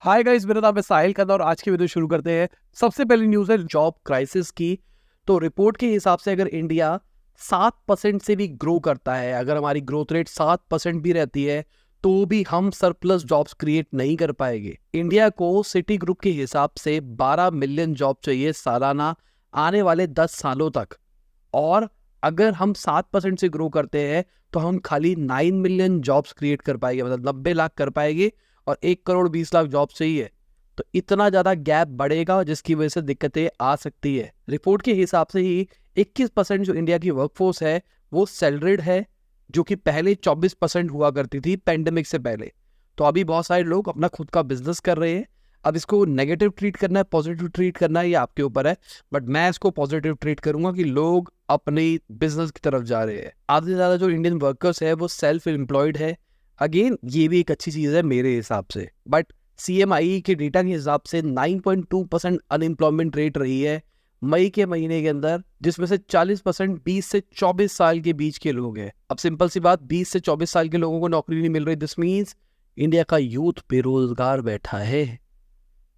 Hi guys, मेरा नाम है साहिल खन्ना और आज की वीडियो शुरू करते हैं। सबसे पहली न्यूज़ है जॉब क्राइसिस की। तो रिपोर्ट के हिसाब से अगर इंडिया 7% से भी ग्रो करता है, अगर हमारी ग्रोथ रेट 7% भी रहती है, तो भी हम सरप्लस जॉब्स क्रिएट नहीं कर पाएंगे। इंडिया को सिटी ग्रुप के हिसाब से 12 मिलियन जॉब चाहिए सालाना आने वाले 10 सालों तक। और अगर हम 7% से ग्रो करते हैं तो हम खाली 9 मिलियन जॉब्स क्रिएट कर पाएंगे, मतलब 90 लाख कर पाएंगे। और 1 करोड़ 20 लाख जॉब चाहिए, तो इतना ज्यादा गैप बढ़ेगा जिसकी वजह से दिक्कतें आ सकती है। रिपोर्ट के हिसाब से ही 21% जो इंडिया की वर्कफोर्स है वो सैलरीड है, जो कि पहले 24% हुआ करती थी पेंडेमिक से पहले। तो अभी बहुत सारे लोग अपना खुद का बिजनेस कर रहे हैं। अब इसको नेगेटिव ट्रीट करना है, पॉजिटिव ट्रीट करना है, ये आपके ऊपर है। बट मैं इसको पॉजिटिव ट्रीट करूंगा कि लोग अपनी बिजनेस की तरफ जा रहे हैं। आधे से ज्यादा जो इंडियन वर्कर्स है वो सेल्फ एम्प्लॉयड है। अगेन ये भी एक अच्छी चीज है मेरे हिसाब से। बट CMI के डेटा के हिसाब से 9.2% अनएम्प्लॉयमेंट रेट रही है मई के महीने के अंदर, जिसमें से 40% 20 से 24 साल के बीच के लोग हैं। अब सिंपल सी बात, 20 से 24 साल के लोगों को नौकरी नहीं मिल रही, दिस मीन्स इंडिया का यूथ बेरोजगार बैठा है।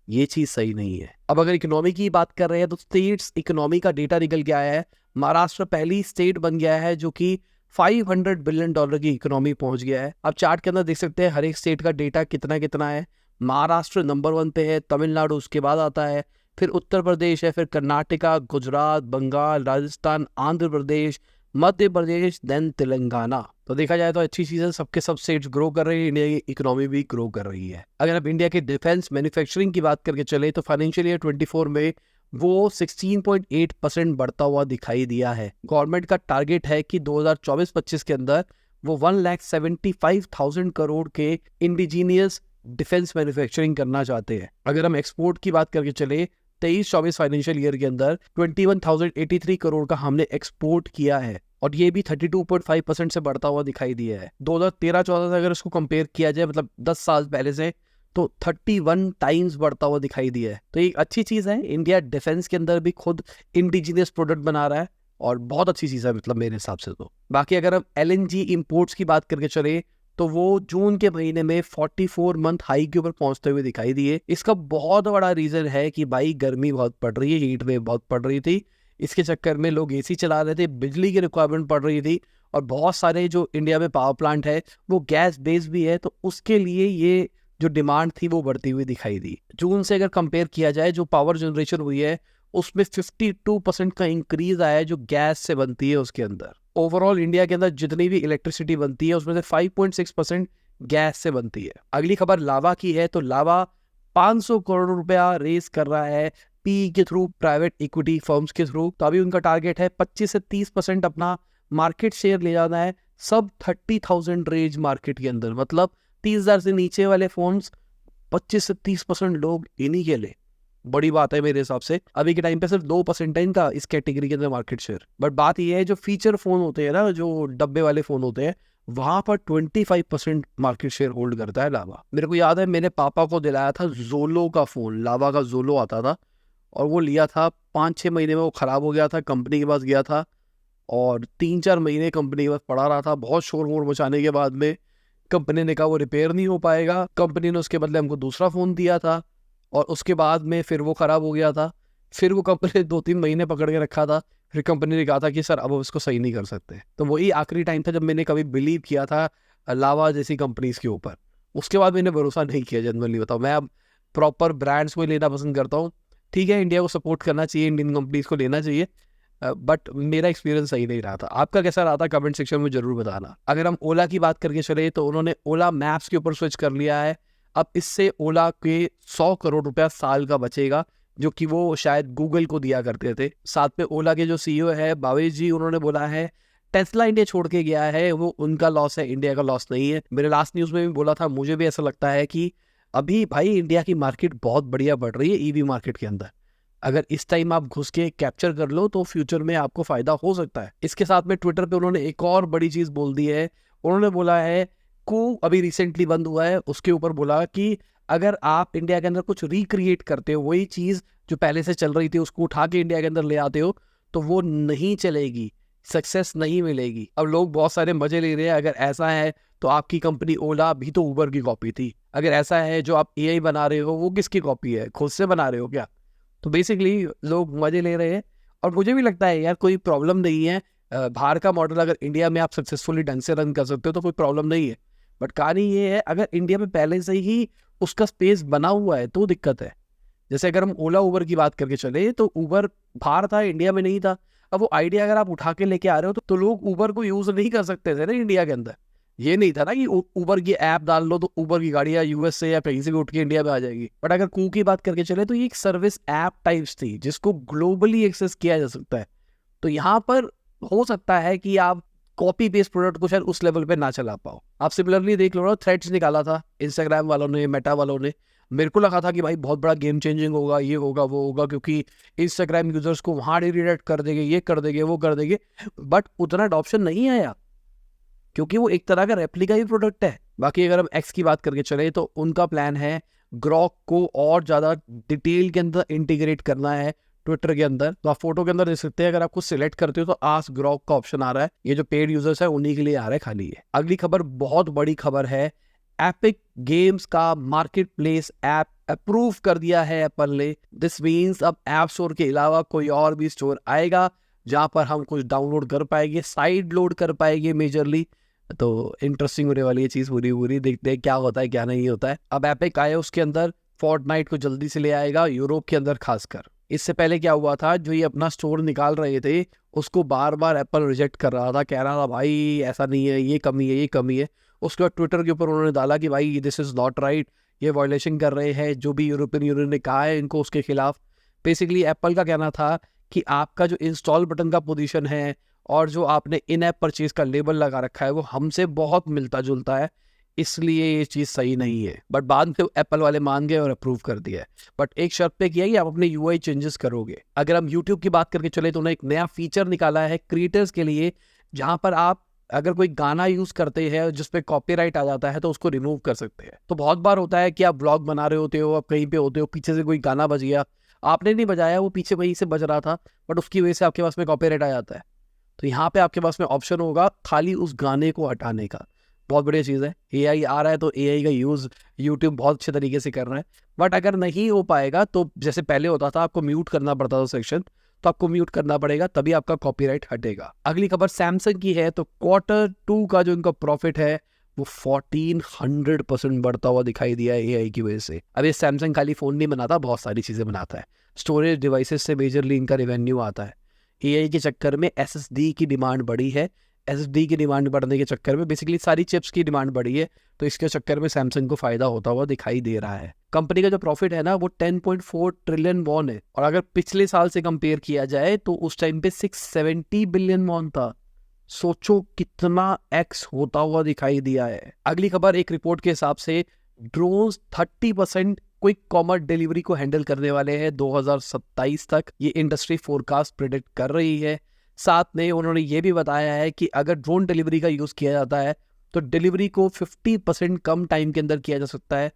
ये चीज सही नहीं है। अब अगर इकोनॉमी की बात कर रहे हैं तो स्टेट्स इकोनॉमी का डेटा निकल के आया है। महाराष्ट्र पहली स्टेट बन गया है जो कि $500 बिलियन की इकोनॉमी पहुंच गया है। अब चार्ट के अंदर देख सकते हैं हर एक स्टेट का डेटा कितना कितना है। महाराष्ट्र नंबर 1 पे है, तमिलनाडु उसके बाद आता है, फिर उत्तर प्रदेश है, फिर कर्नाटका, गुजरात, बंगाल, राजस्थान, आंध्र प्रदेश, मध्य प्रदेश, देन तेलंगाना। तो देखा जाए तो अच्छी चीज है, सबके सब स्टेट्स ग्रो कर रही है, इंडिया की इकोनॉमी भी ग्रो कर रही है। अगर आप इंडिया के डिफेंस मैन्युफैक्चरिंग की बात करके चले तो फाइनेंशियल ईयर 24 में वो 16.8% बढ़ता हुआ दिखाई दिया है। गवर्नमेंट का टारगेट है कि 2024-25 के अंदर वो 1,75,000 करोड़ के इंडिजीनियस डिफेंस मैन्युफैक्चरिंग करना चाहते हैं। अगर हम एक्सपोर्ट की बात करके चले 23-24 फाइनेंशियल ईयर के अंदर 21,083 करोड़ का हमने एक्सपोर्ट किया है, और ये भी 32.5% से बढ़ता हुआ दिखाई दिया है। 2013-14 से अगर इसको कंपेयर किया जाए, मतलब 10 साल पहले से, तो 31 टाइम्स बढ़ता हुआ दिखाई दिया है। तो ये अच्छी चीज है, इंडिया डिफेंस के अंदर भी खुद इंडिजिनियस प्रोडक्ट बना रहा है, और बहुत अच्छी चीज है मतलब मेरे हिसाब से। तो बाकी अगर हम LNG इंपोर्ट्स की बात करके चले तो वो जून के महीने में 44 मंथ हाई के ऊपर पहुंचते हुए दिखाई दिए। इसका बहुत बड़ा रीजन है कि भाई गर्मी बहुत पड़ रही है, हीट वेव बहुत पड़ रही थी, इसके चक्कर में लोग AC चला रहे थे, बिजली की रिक्वायरमेंट पड़ रही थी। और बहुत सारे जो इंडिया में पावर प्लांट है वो गैस बेस्ड भी है, तो उसके लिए ये जो डिमांड थी वो बढ़ती हुई दिखाई दी। जून से अगर कंपेयर किया जाए जो पावर जनरेशन हुई है उसमें 52% का इंक्रीज आया है जो गैस से बनती है उसके अंदर। ओवरऑल इंडिया के अंदर जितनी भी इलेक्ट्रिसिटी बनती है उसमें से 5.6% गैस से बनती है। अगली खबर लावा की है। तो लावा 500 करोड़ रुपया रेस कर रहा है PE के थ्रू, प्राइवेट इक्विटी फर्म्स के थ्रू। तो अभी उनका टारगेट है 25 से 30% अपना मार्केट शेयर ले जाना है सब 30,000 रेंज मार्केट के अंदर। मतलब 30,000 से नीचे वाले फोन्स 25 से 30% लोग इन्हीं के लिए, बड़ी बात है मेरे हिसाब से। अभी के टाइम पे सिर्फ 2% है इनका इस कैटेगरी के अंदर मार्केट शेयर। बट बात यह है जो फीचर फोन होते हैं ना, जो डब्बे वाले फोन होते हैं, वहां पर 25% मार्केट शेयर होल्ड करता है लावा। मेरे को याद है मेरे पापा को दिलाया था जोलो का फोन, लावा का जोलो आता था, और वो लिया था 5-6 महीने में वो खराब हो गया था। कंपनी के पास गया था और 3-4 महीने कंपनी के पास पड़ा रहा था। बहुत शोर वोर मचाने के बाद में कंपनी ने कहा वो रिपेयर नहीं हो पाएगा। कंपनी ने उसके बदले हमको दूसरा फोन दिया था, और उसके बाद में फिर वो खराब हो गया था। फिर वो कंपनी ने 2-3 महीने पकड़ के रखा था। फिर कंपनी ने कहा था कि सर अब इसको सही नहीं कर सकते। तो वही आखिरी टाइम था जब मैंने कभी बिलीव किया था लावा जैसी कंपनीज के ऊपर। उसके बाद मैंने भरोसा नहीं किया, जनरली बताओ। मैं अब प्रॉपर ब्रांड्स को लेना पसंद करता हूँ। ठीक है, इंडिया को सपोर्ट करना चाहिए, इंडियन कंपनीज को लेना चाहिए, बट मेरा एक्सपीरियंस सही नहीं रहा था। आपका कैसा रहा था कमेंट सेक्शन में जरूर बताना। अगर हम ओला की बात करके चले तो उन्होंने ओला मैप्स के ऊपर स्विच कर लिया है। अब इससे ओला के 100 करोड़ रुपया साल का बचेगा, जो कि वो शायद गूगल को दिया करते थे। साथ में ओला के जो CEO है भावेश जी, उन्होंने बोला है टेस्ला इंडिया छोड़ के गया है, वो उनका लॉस है, इंडिया का लॉस नहीं है। मेरे लास्ट न्यूज में भी बोला था, मुझे भी ऐसा लगता है कि अभी भाई इंडिया की मार्केट बहुत बढ़िया बढ़ रही है EV मार्केट के अंदर। अगर इस टाइम आप घुस के कैप्चर कर लो तो फ्यूचर में आपको फायदा हो सकता है। इसके साथ में ट्विटर पे उन्होंने एक और बड़ी चीज बोल दी है। उन्होंने बोला है कू अभी रिसेंटली बंद हुआ है, उसके ऊपर बोला कि अगर आप इंडिया के अंदर कुछ रिक्रिएट करते हो, वही चीज जो पहले से चल रही थी उसको उठा के इंडिया के अंदर ले आते हो, तो वो नहीं चलेगी, सक्सेस नहीं मिलेगी। अब लोग बहुत सारे मजे ले रहे हैं, अगर ऐसा है तो आपकी कंपनी ओला भी तो उबर की कॉपी थी। अगर ऐसा है जो आप एआई बना रहे हो वो किसकी कॉपी है, खुद से बना रहे हो क्या? तो बेसिकली लोग मजे ले रहे हैं और मुझे भी लगता है यार कोई प्रॉब्लम नहीं है। बाहर का मॉडल अगर इंडिया में आप सक्सेसफुली ढंग से रन कर सकते हो तो कोई प्रॉब्लम नहीं है। बट कहानी ये है, अगर इंडिया में पहले से ही उसका स्पेस बना हुआ है तो दिक्कत है। जैसे अगर हम ओला उबर की बात करके चले तो उबर बाहर था, इंडिया में नहीं था। अब वो आइडिया अगर आप उठा के लेके आ रहे हो तो लोग उबर को यूज नहीं कर सकते थे ना इंडिया के अंदर। ये नहीं था ना कि उबर की ऐप डाल लो तो उबर की गाड़ियां यूएस से या कहीं से भी उठ के इंडिया में आ जाएगी। बट अगर कू की बात करके चले तो ये एक सर्विस ऐप टाइप्स थी जिसको ग्लोबली एक्सेस किया जा सकता है। तो यहाँ पर हो सकता है कि आप कॉपी पेस्ट प्रोडक्ट को शायद उस लेवल पे ना चला पाओ। आप सिमिलरली देख लो ना, थ्रेड्स निकाला था इंस्टाग्राम वालों ने, मेटा वालों ने। मेरे को लगा था कि भाई बहुत बड़ा गेम चेंजिंग होगा, ये होगा वो होगा, क्योंकि इंस्टाग्राम यूजर्स को वहां रिडायरेक्ट कर देंगे, ये कर देंगे, वो कर देंगे। बट उतना अडॉप्शन नहीं आया क्योंकि वो एक तरह का रेप्लिका ही प्रोडक्ट है। बाकी अगर हम एक्स की बात करके चले तो उनका प्लान है ग्रॉक को और ज्यादा डिटेल के अंदर इंटीग्रेट करना है ट्विटर के अंदर। तो आप फोटो के अंदर देख सकते हैं, अगर आपको सिलेक्ट करते हो तो आस्क ग्रॉक का ऑप्शन आ रहा है। ये जो पेड यूजर्स है उन्हीं के लिए आ रहा है खाली है। अगली खबर बहुत बड़ी खबर है, एपिक गेम्स का मार्केट प्लेस ऐप अप्रूव कर दिया है एप्पल ने। दिस मीन्स अब ऐप स्टोर के अलावा कोई और भी स्टोर आएगा जहां पर हम कुछ डाउनलोड कर पाएंगे, साइड लोड कर पाएंगे मेजरली। तो इंटरेस्टिंग होने वाली ये चीज पूरी देखते हैं क्या होता है क्या नहीं होता है। अब एपिक आया उसके अंदर, फोर्टनाइट को जल्दी से ले आएगा यूरोप के अंदर खासकर। इससे पहले क्या हुआ था, जो ये अपना स्टोर निकाल रहे थे उसको बार बार एप्पल रिजेक्ट कर रहा था, कह रहा था भाई ऐसा नहीं है, ये कमी है, ये कमी है। उसके बाद ट्विटर के ऊपर उन्होंने डाला कि भाई दिस इज नॉट राइट, ये वायलेशन कर रहे हैं, जो भी यूरोपियन यूनियन ने कहा है इनको उसके खिलाफ। बेसिकली एप्पल का कहना था कि आपका जो इंस्टॉल बटन का पोजीशन है और जो आपने इन ऐप परचेज का लेबल लगा रखा है वो हमसे बहुत मिलता जुलता है, इसलिए ये चीज़ सही नहीं है। बट बाद में एप्पल वाले मान गए और अप्रूव कर दिया है। बट एक शर्त पे किया कि आप अपने यूआई चेंजेस करोगे। अगर हम यूट्यूब की बात करके चले तो उन्होंने एक नया फीचर निकाला है क्रिएटर्स के लिए, जहां पर आप अगर कोई गाना यूज करते हैं जिसपे कॉपीराइट आ जाता है तो उसको रिमूव कर सकते हैं। तो बहुत बार होता है कि आप ब्लॉग बना रहे होते हो, आप कहीं पे होते हो, पीछे से कोई गाना बज गया, आपने नहीं बजाया, वो पीछे वहीं से बज रहा था, बट उसकी वजह से आपके पास में कॉपीराइट आ जाता है। तो यहाँ पे आपके पास में ऑप्शन होगा खाली उस गाने को हटाने का। बहुत बढ़िया चीज़ है। एआई आ रहा है तो एआई का यूज़ यूट्यूब बहुत अच्छे तरीके से कर रहा है। बट अगर नहीं हो पाएगा तो जैसे पहले होता था आपको म्यूट करना पड़ता था सेक्शन, तो आपको म्यूट करना पड़ेगा, तभी आपका कॉपीराइट हटेगा। अगली खबर सैमसंग की है। तो Q2 का जो इनका प्रॉफिट है वो 1400% बढ़ता हुआ दिखाई दिया है एआई की वजह से। अब ये सैमसंग खाली फ़ोन नहीं बनाता, बहुत सारी चीज़ें बनाता है। स्टोरेज डिवाइसेस से मेजरली इनका रेवेन्यू आता है। एआई के चक्कर में एसएसडी की डिमांड बढ़ी है। एसएसडी की डिमांड बढ़ने के चक्कर में बेसिकली सारी चिप्स की डिमांड बढ़ी है, तो इसके चक्कर में सैमसंग को फायदा होता हुआ दिखाई दे रहा है। कंपनी का जो प्रॉफिट है ना वो 10.4 ट्रिलियन वॉन है, और अगर पिछले साल से कंपेयर किया जाए तो उस टाइम पे 670 बिलियन वॉन था। सोचो कितना एक्स होता हुआ दिखाई दिया है। अगली खबर एक रिपोर्ट के हिसाब से ड्रोन्स 30% क्विक कॉमर्स डिलीवरी को हैंडल करने वाले हैं 2027 तक, ये इंडस्ट्री फोरकास्ट प्रेडिक्ट कर रही है। साथ में उन्होंने ये भी बताया है कि अगर ड्रोन डिलीवरी का यूज किया जाता है तो डिलीवरी को 50% कम टाइम के अंदर किया जा सकता है।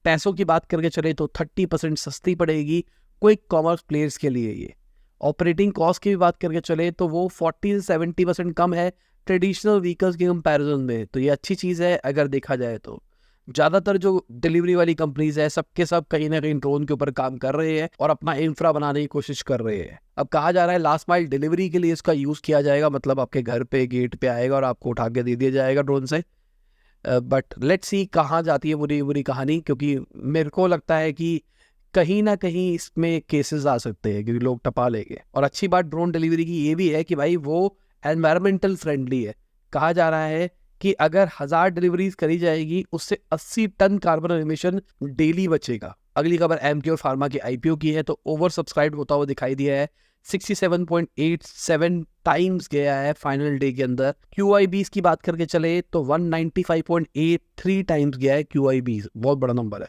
पैसों की बात करके चले तो 30% सस्ती पड़ेगी क्विक कॉमर्स प्लेयर्स के लिए ये। ऑपरेटिंग कॉस्ट की भी बात करके चले तो वो 40 से 70% कम है ट्रेडिशनल व्हीकल्स के कंपैरिजन में। तो ये अच्छी चीज़ है अगर देखा जाए तो। ज़्यादातर जो डिलीवरी वाली कंपनीज है सबके सब कहीं ना कहीं ड्रोन के ऊपर काम कर रहे हैं और अपना इंफ्रा बनाने की कोशिश कर रहे हैं। अब कहा जा रहा है लास्ट माइल डिलीवरी के लिए इसका यूज़ किया जाएगा, मतलब आपके घर पे गेट पे आएगा और आपको उठा के दे दिया जाएगा ड्रोन से। बट लेट्स सी कहाँ जाती है बुरी बुरी कहानी, क्योंकि मेरे को लगता है कि कहीं ना कहीं इसमें केसेस आ सकते हैं क्योंकि लोग टपा लेंगे। और अच्छी बात ड्रोन डिलीवरी की ये भी है कि भाई वो एनवायरमेंटल फ्रेंडली है। कहा जा रहा है कि अगर 1000 डिलीवरीज करी जाएगी उससे 80 टन कार्बन एमिशन डेली बचेगा। अगली खबर एमक्योर फार्मा के आईपीओ की है। तो ओवर सब्सक्राइब होता हुआ दिखाई दिया है, 67.87 टाइम्स गया है फाइनल डे के अंदर। QIBs की बात करके चले तो 195.83 टाइम्स गया है QIBs, बहुत बड़ा नंबर है।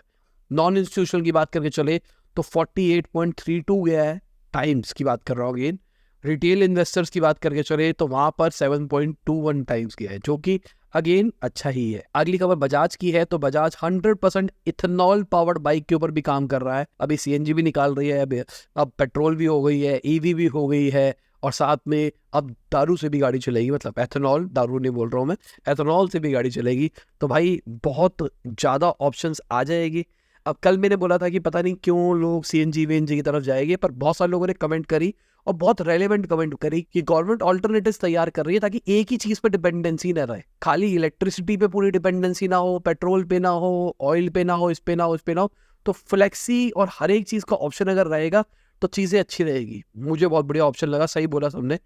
नॉन इंस्टीट्यूशनल की बात करके चले तो 48.32 गया है टाइम्स की बात कर रहा हूँ अगेन। रिटेल इन्वेस्टर्स की बात करके चले तो वहां पर 7.21 टाइम्स गया है, जो कि अगेन अच्छा ही है। अगली खबर बजाज की है। तो बजाज 100% इथेनॉल पावर्ड बाइक के ऊपर भी काम कर रहा है। अभी CNG भी निकाल रही है, अब पेट्रोल भी हो गई है, EV भी हो गई है, और साथ में अब दारू से भी गाड़ी चलेगी, मतलब एथेनॉल, दारू नहीं बोल रहा हूँ मैं, एथेनॉल से भी गाड़ी चलेगी। तो भाई बहुत ज़्यादा ऑप्शंस आ जाएगी। अब कल मैंने बोला था कि पता नहीं क्यों लोग सीएनजी वीएनजी की तरफ जाएंगे, पर बहुत सारे लोगों ने कमेंट करी और बहुत रेलेवेंट कमेंट करी कि गवर्नमेंट ऑल्टरनेटिव्स तैयार कर रही है ताकि एक ही चीज़ पे डिपेंडेंसी ना रहे, खाली इलेक्ट्रिसिटी पे पूरी डिपेंडेंसी ना हो, पेट्रोल पे ना हो, ऑयल पे ना हो, इस पे ना हो, इस पे ना हो। तो फ्लेक्सी और हर एक चीज़ का ऑप्शन अगर रहेगा तो चीज़ें अच्छी रहेगी। मुझे बहुत बढ़िया ऑप्शन लगा, सही बोला सबने।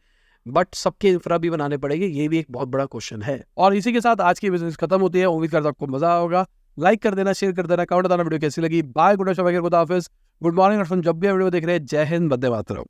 बट सबके इंफ्रा भी बनाने पड़ेंगे, ये भी एक बहुत बड़ा क्वेश्चन है। और इसी के साथ आज की बिजनेस खत्म होती है। उम्मीद करता हूं आपको मजा होगा। लाइक कर देना, शेयर कर देना, कमेंट बताना वीडियो कैसी लगी। बाय, गुड हाफिज, गुड मॉर्निंग। और जब भी वीडियो देख रहे हैं, जय हिंद, वंदे मातरम।